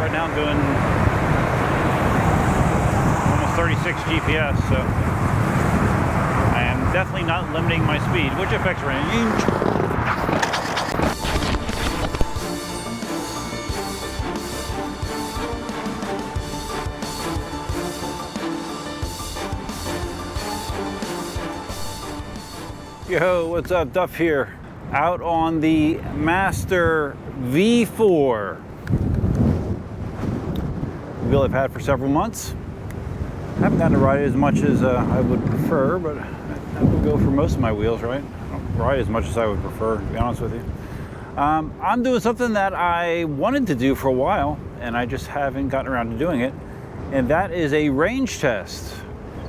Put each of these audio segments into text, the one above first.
Right now I'm doing almost 36 GPS, so I am definitely not limiting my speed, which affects range. Yo, what's up? Duff here, out on the Master V4. Wheel I've had for several months. I haven't gotten to ride it as much as I would prefer, but that would go for most of my wheels, right? I don't ride as much as I would prefer, to be honest with you. I'm doing something that I wanted to do for a while, and I just haven't gotten around to doing it, and that is a range test.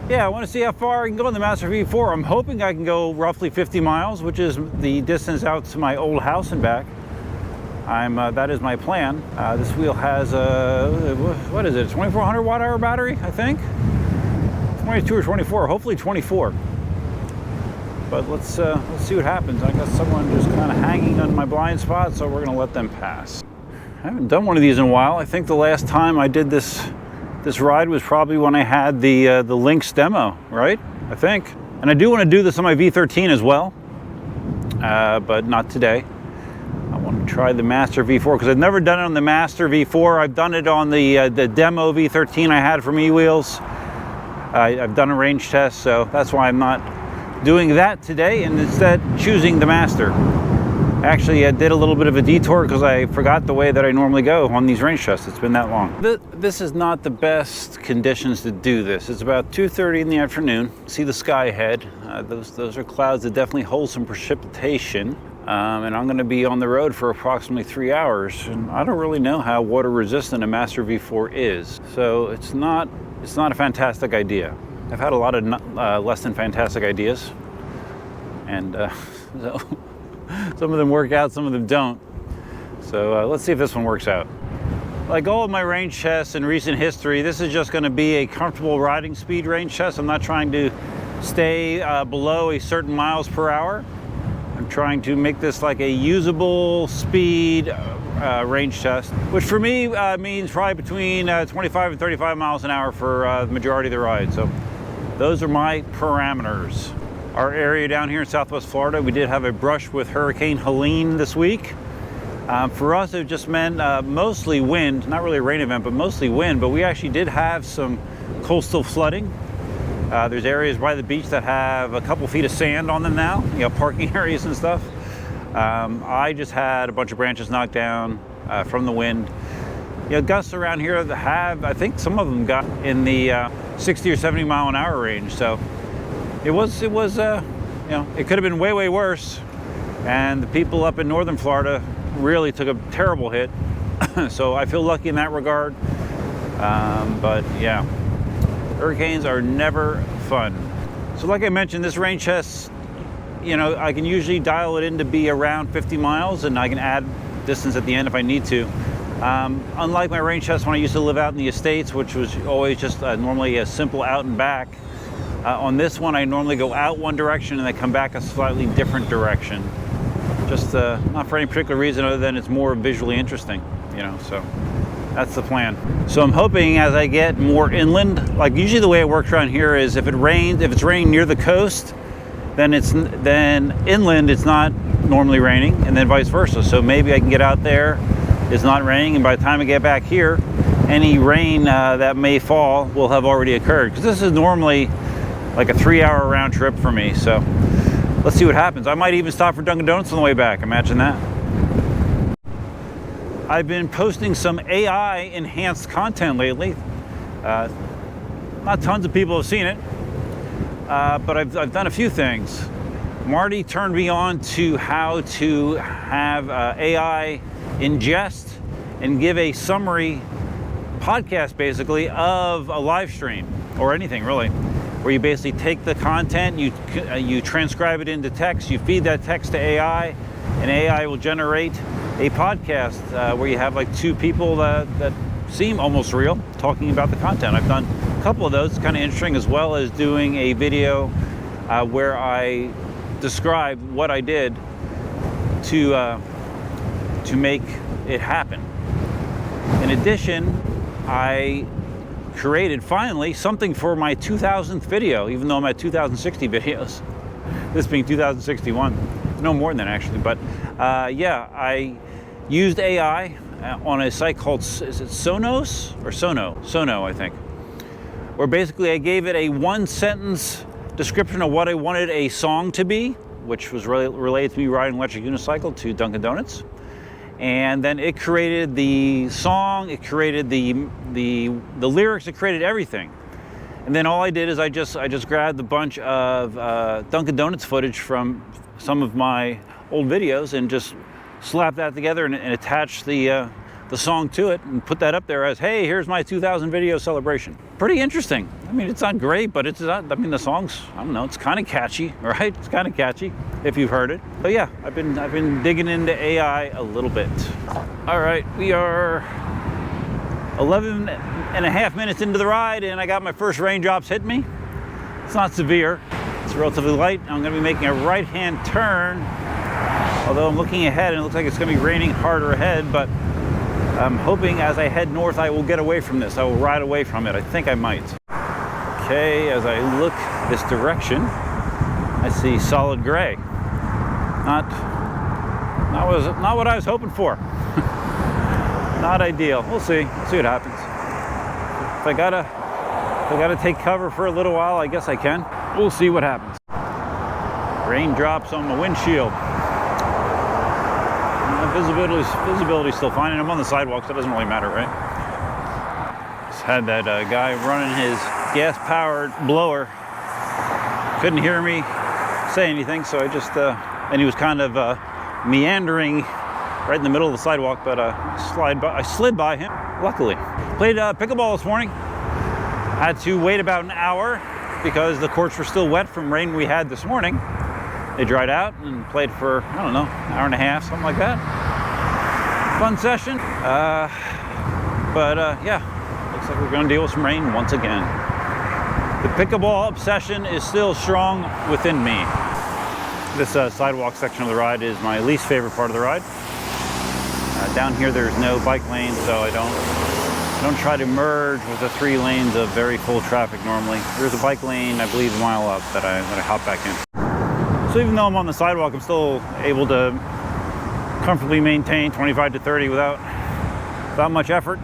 Yeah, I want to see how far I can go in the Master V4. I'm hoping I can go roughly 50 miles, which is the distance out to my old house and back. That is my plan. This wheel has a, what is it, 2400 watt hour battery, I think? 22 or 24, hopefully 24. But let's see what happens. I got someone just kind of hanging on my blind spot, so we're gonna let them pass. I haven't done one of these in a while. I think the last time I did this ride was probably when I had the Lynx demo, right? I think. And I do want to do this on my V13 as well, but not today. I want to try the Master V4 because I've never done it on the Master V4. I've done it on the demo V13 I had from eWheels. I've done a range test, so that's why I'm not doing that today and instead choosing the Master. Actually, I did a little bit of a detour because I forgot the way that I normally go on these range tests. It's been that long. This is not the best conditions to do this. It's about 2:30 in the afternoon. See the sky ahead. Those are clouds that definitely hold some precipitation. And I'm going to be on the road for approximately 3 hours. And I don't really know how water resistant a Master V4 is. So it's not a fantastic idea. I've had a lot of less than fantastic ideas. And so some of them work out, some of them don't. So let's see if this one works out. Like all of my range tests in recent history, this is just going to be a comfortable riding speed range test. I'm not trying to stay below a certain miles per hour. I'm trying to make this like a usable speed range test, which for me means probably between 25 and 35 miles an hour for the majority of the ride. So those are my parameters. Our area down here in Southwest Florida, we did have a brush with Hurricane Helene this week. For us, it just meant mostly wind, not really a rain event, but mostly wind, but we actually did have some coastal flooding. There's areas by the beach that have a couple feet of sand on them now, you know, parking areas and stuff. I just had a bunch of branches knocked down from the wind. You know, gusts around here that have, I think some of them got in the 60 or 70 mile an hour range. So it was, you know, it could have been way, way worse. And the people up in northern Florida really took a terrible hit. So I feel lucky in that regard. But yeah, hurricanes are never fun. So like I mentioned, this range test, you know, I can usually dial it in to be around 50 miles and I can add distance at the end if I need to. Unlike my range test when I used to live out in the Estates, which was always just normally a simple out and back. On this one, I normally go out one direction and I come back a slightly different direction. Just not for any particular reason other than it's more visually interesting, you know, so that's the plan. So I'm hoping as I get more inland, like usually the way it works around here is if it's raining near the coast, then inland it's not normally raining, and then vice versa. So maybe I can get out there, it's not raining, and by the time I get back here, any rain that may fall will have already occurred. Because this is normally like a 3-hour round trip for me. So let's see what happens. I might even stop for Dunkin' Donuts on the way back. Imagine that. I've been posting some AI enhanced content lately. Not tons of people have seen it, but I've done a few things. Marty turned me on to how to have AI ingest and give a summary podcast basically of a live stream or anything really, where you basically take the content, you transcribe it into text, you feed that text to AI, and AI will generate a podcast where you have like two people that seem almost real talking about the content. I've done a couple of those. It's kind of interesting, as well as doing a video where I describe what I did to make it happen. In addition, I created finally something for my 2000th video, even though I'm at 2060 videos. This being 2061. No more than that actually, but yeah, I used AI on a site called, is it Sonos or Sono, I think. Where basically I gave it a 1-sentence description of what I wanted a song to be, which was related to me riding an electric unicycle to Dunkin' Donuts. And then it created the song, it created the lyrics, it created everything. And then all I did is I just grabbed a bunch of Dunkin' Donuts footage from some of my old videos and just slapped that together and attached the song to it and put that up there as, hey, here's my 2000 video celebration. Pretty interesting. I mean, it's not great, but it's not, I mean, the song's, I don't know, it's kind of catchy, right? It's kind of catchy if you've heard it. So yeah, I've been digging into AI a little bit. All right, we are 11 and a half minutes into the ride and I got my first raindrops hitting me. It's not severe, it's relatively light. I'm gonna be making a right-hand turn, although I'm looking ahead and it looks like it's gonna be raining harder ahead, but I'm hoping as I head north I will get away from this. I will ride away from it. I think I might. Okay, as I look this direction, I see solid gray. Not what I was hoping for. Not ideal. We'll see. We'll see what happens. If I gotta take cover for a little while, I guess I can. We'll see what happens. Raindrops on the windshield. Visibility's still fine, and I'm on the sidewalk, so it doesn't really matter, right? Just had that guy running his gas-powered blower. Couldn't hear me say anything, so I just, and he was kind of meandering right in the middle of the sidewalk, but I slid by him, luckily. Played pickleball this morning. Had to wait about an hour because the courts were still wet from rain we had this morning. They dried out and played for, I don't know, an hour and a half, something like that. Fun session. Yeah, looks like we're going to deal with some rain once again. The pickleball obsession is still strong within me. This sidewalk section of the ride is my least favorite part of the ride. Down here there's no bike lane, so I don't try to merge with the 3 lanes of very full traffic normally. There's a bike lane, I believe, a mile up that I hop back in. So even though I'm on the sidewalk, I'm still able to comfortably maintain 25 to 30 without much effort.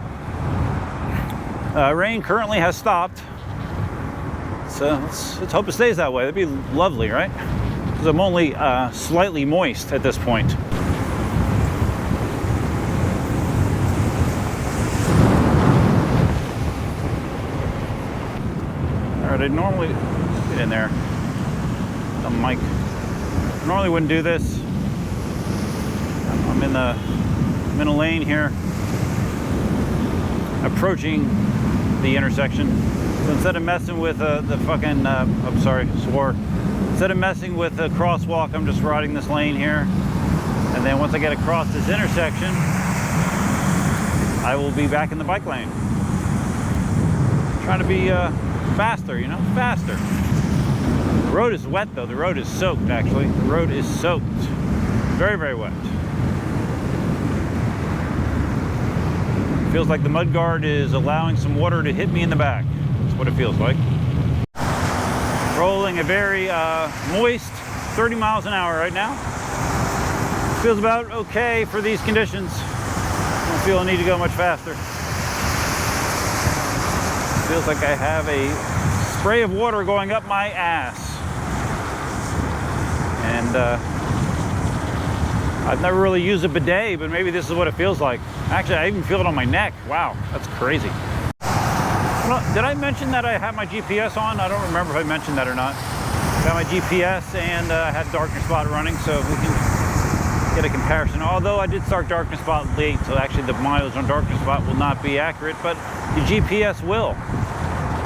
Rain currently has stopped, so let's hope it stays that way. That'd be lovely, right? Because I'm only slightly moist at this point. All right, I normally get in there. The mic. Normally wouldn't do this. I'm in a lane here, approaching the intersection. So instead of messing with the fucking, I'm sorry, swore. Instead of messing with the crosswalk, I'm just riding this lane here. And then once I get across this intersection, I will be back in the bike lane. Trying to be faster, you know, faster. The road is wet though. The road is soaked actually. The road is soaked. Very, very wet. Feels like the mud guard is allowing some water to hit me in the back. That's what it feels like. Rolling a very moist 30 miles an hour right now. Feels about okay for these conditions. Don't feel a need to go much faster. Feels like I have a spray of water going up my ass. And I've never really used a bidet, but maybe this is what it feels like. Actually, I even feel it on my neck. Wow, that's crazy. Well, did I mention that I have my GPS on? I don't remember if I mentioned that or not. I got my GPS and I had Darkness Spot running, so we can get a comparison. Although I did start Darkness Spot late, so actually the mileage on Darkness Spot will not be accurate, but the GPS will.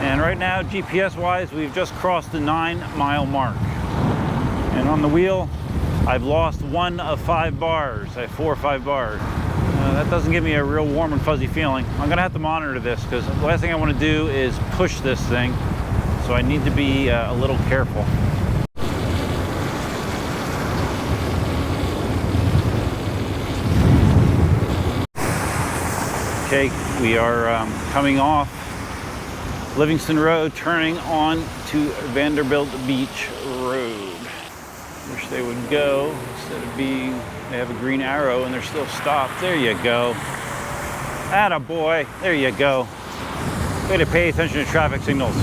And right now, GPS-wise, we've just crossed the 9-mile mark. And on the wheel, I've lost 1 of 5 bars. I have 4 or 5 bars. That doesn't give me a real warm and fuzzy feeling. I'm gonna have to monitor this because the last thing I want to do is push this thing. So I need to be a little careful. Okay, we are coming off Livingston Road, turning on to Vanderbilt Beach Road. Wish they would go instead of being, they have a green arrow and they're still stopped. There you go. Atta boy, there you go. Way to pay attention to traffic signals.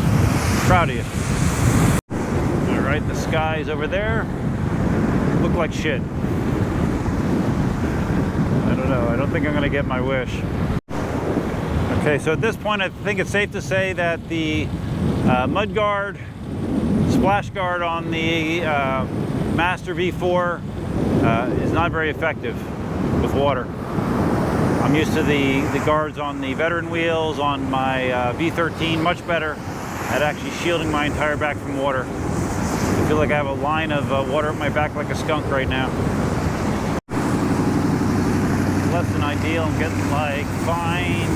Proud of you. All right, the skies over there look like shit. I don't know, I don't think I'm gonna get my wish. Okay, so at this point, I think it's safe to say that the mud guard, splash guard on the Master V4 is not very effective with water. I'm used to the guards on the veteran wheels, on my V13, much better at actually shielding my entire back from water. I feel like I have a line of water up my back like a skunk right now. Less than ideal. I'm getting like fine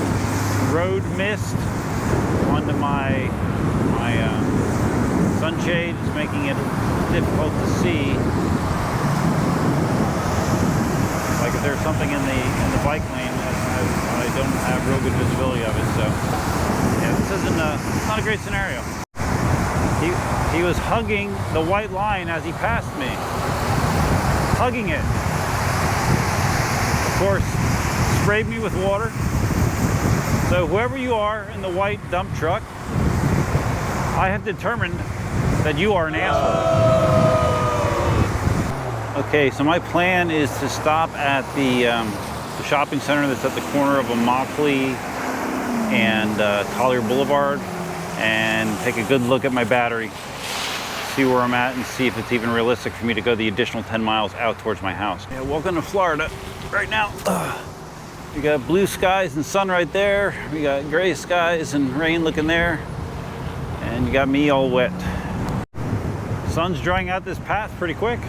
road mist onto my sunshade. It's making it difficult to see. Like if there's something in the bike lane, I don't have real good visibility of it. So yeah, this isn't not a great scenario. He was hugging the white line as he passed me. Hugging it. Of course, sprayed me with water. So whoever you are in the white dump truck, I have determined that you are an asshole. Okay, so my plan is to stop at the shopping center that's at the corner of Immokalee and Collier Boulevard and take a good look at my battery, see where I'm at, and see if it's even realistic for me to go the additional 10 miles out towards my house. Yeah, welcome to Florida right now. We got blue skies and sun right there. We got gray skies and rain looking there. And you got me all wet. Sun's drying out this path pretty quick.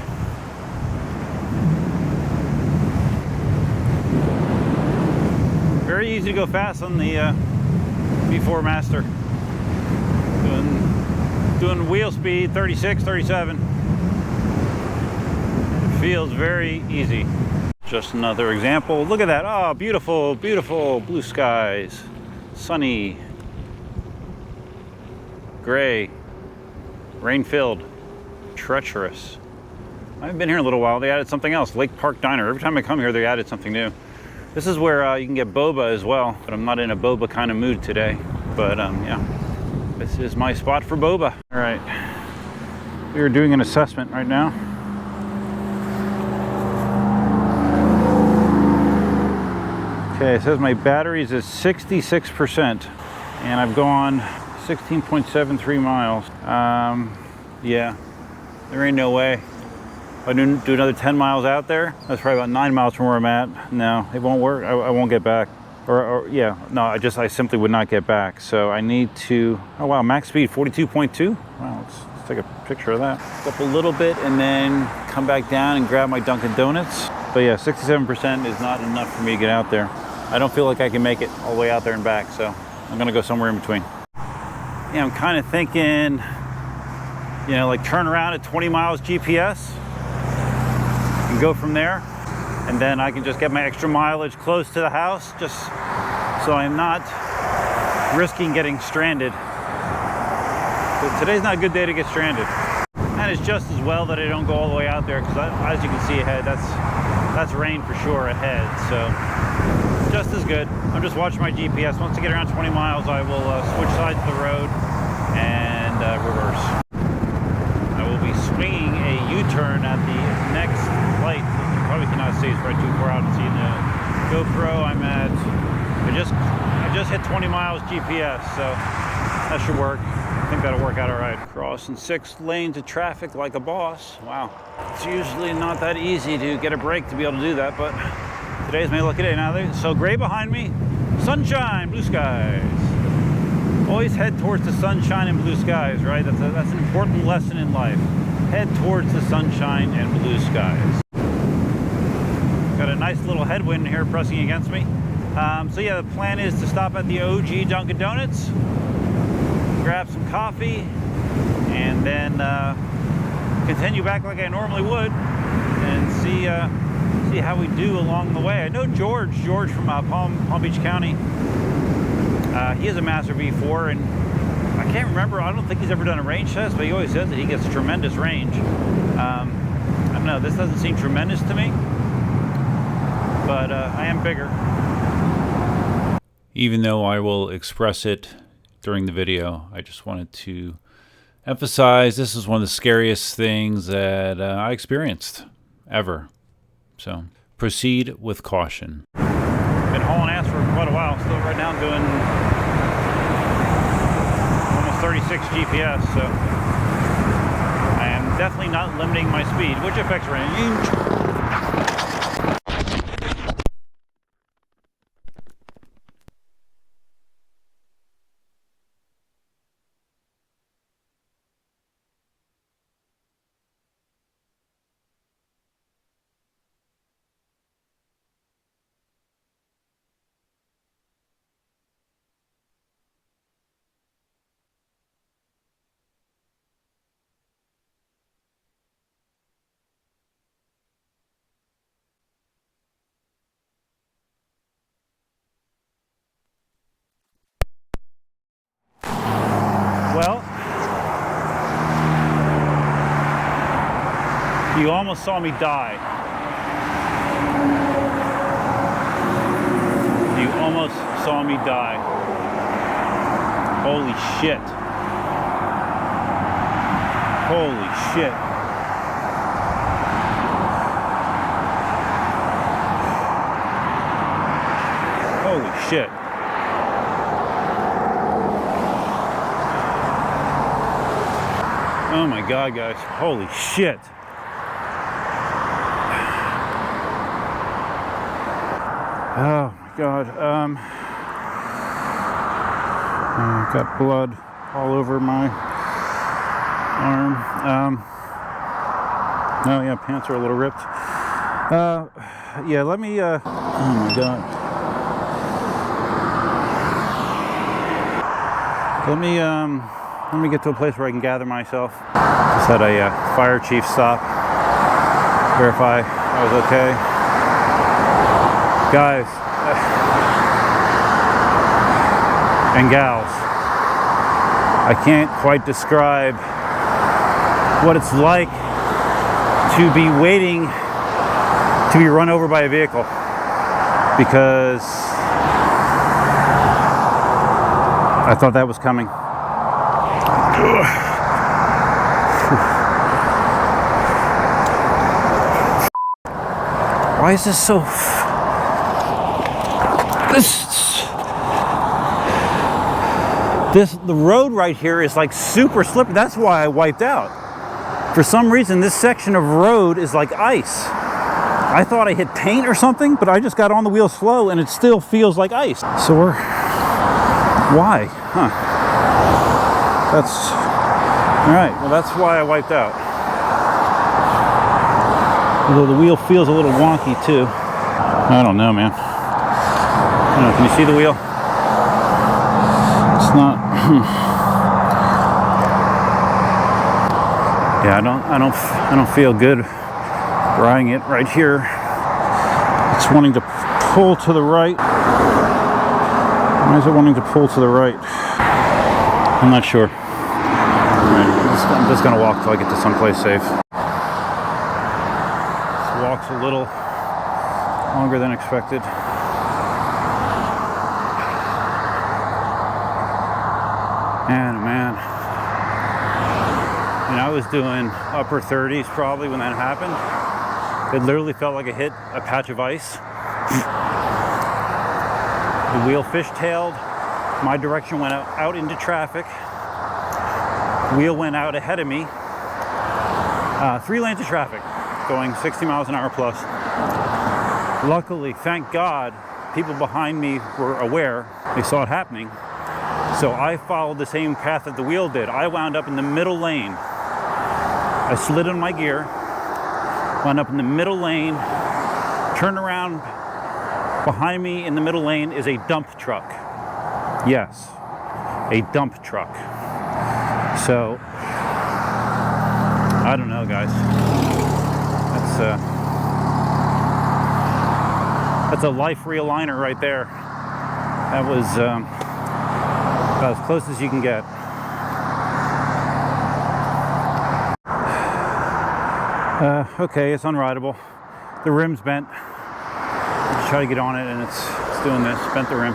Very easy to go fast on the V4 Master. Doing wheel speed 36, 37. It feels very easy. Just another example. Look at that. Oh, beautiful, beautiful blue skies. Sunny. Gray. Rain-filled. Treacherous. I haven't been here in a little while. They added something else. Lake Park Diner. Every time I come here, they added something new. This is where you can get boba as well. But I'm not in a boba kind of mood today. But yeah. This is my spot for boba. All right. We are doing an assessment right now. Okay, it says my battery is at 66%, and I've gone 16.73 miles. Yeah, there ain't no way. If I do another 10 miles out there, that's probably about 9 miles from where I'm at. No, it won't work. I won't get back. Or yeah, no, I simply would not get back. So I need to, oh wow, max speed 42.2. Wow, let's take a picture of that. Up a little bit and then come back down and grab my Dunkin' Donuts. But yeah, 67% is not enough for me to get out there. I don't feel like I can make it all the way out there and back, so I'm gonna go somewhere in between. Yeah, I'm kind of thinking, you know, like turn around at 20 miles GPS and go from there. And then I can just get my extra mileage close to the house, just so I'm not risking getting stranded. But today's not a good day to get stranded. And it's just as well that I don't go all the way out there, because as you can see ahead, that's rain for sure ahead. So just as good. I'm just watching my GPS. Once I get around 20 miles, I will switch sides of the road and reverse. I will be swinging a U-turn at the next light. You probably cannot see, it's right too far out to see the GoPro. I just hit 20 miles GPS, so that should work. I think that'll work out all right. Crossing 6 lanes of traffic like a boss. Wow. It's usually not that easy to get a break to be able to do that, but today's my lucky day. Now, so gray behind me, sunshine, blue skies. Always head towards the sunshine and blue skies, right? That's an important lesson in life. Head towards the sunshine and blue skies. Got a nice little headwind here pressing against me. So yeah, the plan is to stop at the OG Dunkin' Donuts, grab some coffee, and then continue back like I normally would, and see see how we do along the way. I know George from Palm Beach County. He has a Master V4, and I can't remember. I don't think he's ever done a range test, but he always says that he gets tremendous range. I don't know. This doesn't seem tremendous to me, but I am bigger. Even though I will express it during the video, I just wanted to emphasize this is one of the scariest things that I experienced ever. So proceed with caution. Been hauling ass for quite a while. Still right now doing almost 36 GPS, so I am definitely not limiting my speed, which affects range. Well, you almost saw me die. You almost saw me die. Holy shit. Holy shit. Holy shit. Oh my God, guys. Holy shit. Oh my God. I've got blood all over my arm. Oh yeah, pants are a little ripped. Yeah, let me, oh my God. Let me get to a place where I can gather myself. Just had a fire chief stop, verify I was okay. Guys and gals, I can't quite describe what it's like to be waiting to be run over by a vehicle, because I thought that was coming. Why is this so... The road right here is like super slippery. That's why I wiped out. For some reason, this section of road is like ice. I thought I hit paint or something, but I just got on the wheel slow and it still feels like ice. So we're... Why? Huh. That's... Alright, well that's why I wiped out. Although the wheel feels a little wonky too. I don't know, man. I don't know, can you see the wheel? It's not... Yeah, I don't feel good riding it right here. It's wanting to pull to the right. Why is it wanting to pull to the right? I'm not sure. I'm just gonna walk till I get to someplace safe. This walk's a little longer than expected. Man. And I was doing upper 30s probably when that happened. It literally felt like I hit a patch of ice. The wheel fishtailed. My direction went out into traffic. Wheel went out ahead of me. 3 lanes of traffic, going 60 miles an hour plus. Luckily, thank God, people behind me were aware. They saw it happening. So I followed the same path that the wheel did. I wound up in the middle lane. I slid on my gear, wound up in the middle lane, turned around. Behind me in the middle lane is a dump truck. Yes, a dump truck. So, I don't know, guys. That's, That's a life realigner right there. That was about as close as you can get. Okay, it's unrideable. The rim's bent. Just try to get on it, and it's doing this. Bent the rim.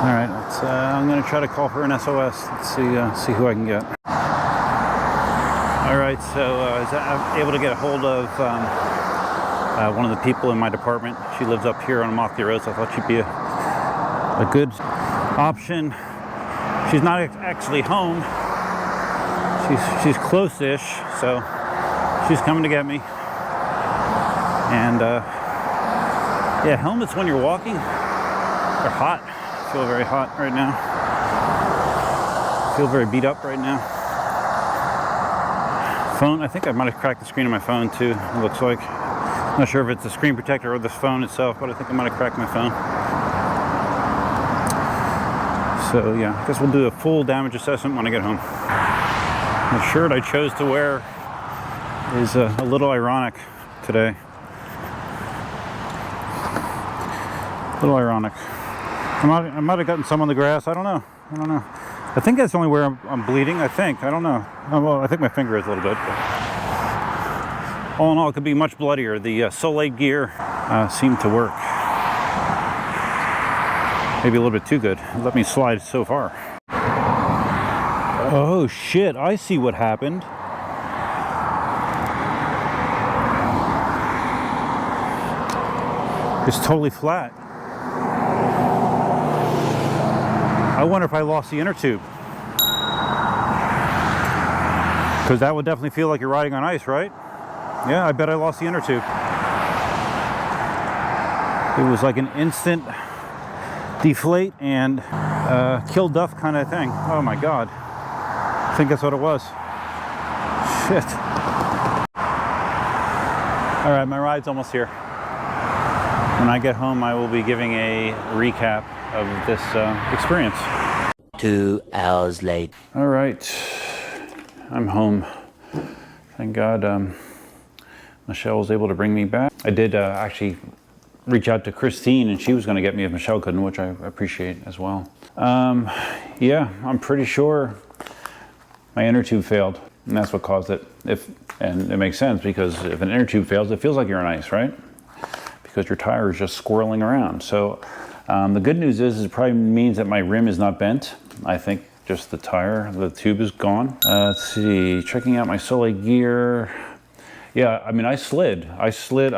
All right, I'm going to try to call for an SOS. Let's see who I can get. All right, so I'm able to get a hold of one of the people in my department. She lives up here on Mockley Road, so I thought she'd be a good option. She's not actually home. She's close-ish, so she's coming to get me. And yeah, helmets when you're walking, they're hot. I feel very hot right now. I feel very beat up right now. Phone, I think I might have cracked the screen of my phone too, it looks like. I'm not sure if it's the screen protector or the phone itself, but I think I might have cracked my phone. So yeah, I guess we'll do a full damage assessment when I get home. The shirt I chose to wear is a little ironic today. A little ironic. I might have gotten some on the grass. I don't know. I think that's the only where I'm bleeding. I think. I don't know. Well, I think my finger is a little bit. But all in all, it could be much bloodier. The Soleil gear seemed to work. Maybe a little bit too good. It let me slide so far. Oh shit! I see what happened. It's totally flat. I wonder if I lost the inner tube. Because that would definitely feel like you're riding on ice, right? Yeah, I bet I lost the inner tube. It was like an instant deflate and kill duff kind of thing. Oh my God. I think that's what it was. Shit. All right, my ride's almost here. When I get home, I will be giving a recap of this experience. 2 hours later. All right, I'm home. Thank God Michelle was able to bring me back. I did actually reach out to Christine, and she was going to get me if Michelle couldn't, which I appreciate as well. Yeah, I'm pretty sure my inner tube failed, and that's what caused it. And it makes sense, because if an inner tube fails, it feels like you're on ice, right? Because your tire is just swirling around. So the good news is it probably means that my rim is not bent. I think just the tube is gone. Let's see, checking out my Soleil gear. Yeah, I mean, I slid. I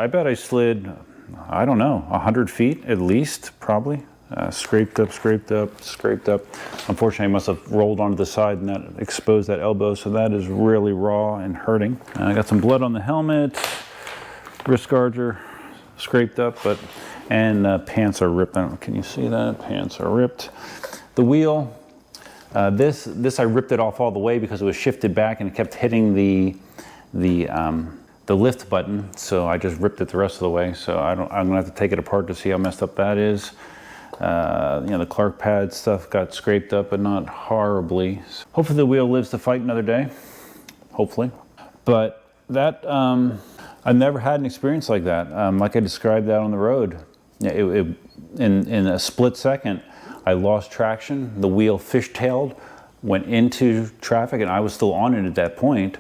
bet I slid, I don't know, 100 feet at least, probably. Scraped up. Unfortunately, I must have rolled onto the side and that exposed that elbow, so that is really raw and hurting. I got some blood on the helmet, wrist guards are scraped up, and pants are ripped. I don't know, can you see that? Pants are ripped. The wheel, this I ripped it off all the way because it was shifted back and it kept hitting the lift button, so I just ripped it the rest of the way. So I'm gonna have to take it apart to see how messed up that is. You know, the Clark pad stuff got scraped up, but not horribly. Hopefully the wheel lives to fight another day. Hopefully. But that, I've never had an experience like that. Like I described that on the road. In a split second, I lost traction. The wheel fishtailed, went into traffic, and I was still on it at that point.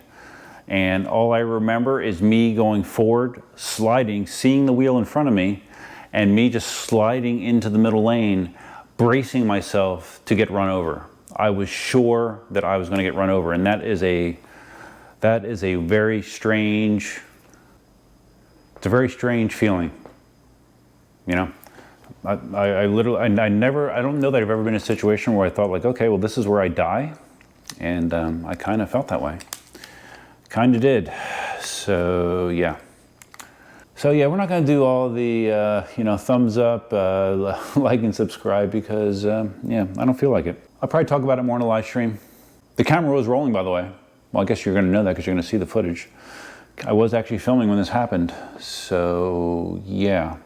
And all I remember is me going forward, sliding, seeing the wheel in front of me, and me just sliding into the middle lane, bracing myself to get run over. I was sure that I was going to get run over, and that is a very strange. It's a very strange feeling. You know, I don't know that I've ever been in a situation where I thought like, okay, well, this is where I die, and I kind of felt that way. Kind of did. So yeah. So yeah, we're not going to do all the thumbs up, like and subscribe, because yeah, I don't feel like it. I'll probably talk about it more in a live stream. The camera was rolling, by the way. Well, I guess you're going to know that because you're going to see the footage. I was actually filming when this happened. So yeah.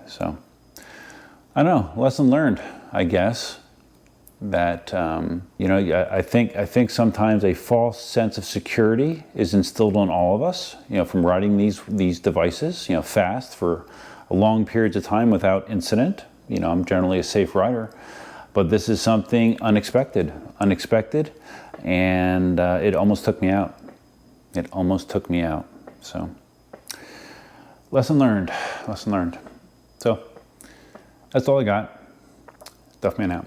So I don't know. Lesson learned, I guess. that you know, I think sometimes a false sense of security is instilled on all of us, you know, from riding these devices, you know, fast for long periods of time without incident. You know, I'm generally a safe rider, but this is something unexpected, and it almost took me out. It almost took me out. So, lesson learned. So, that's all I got. Duffman out.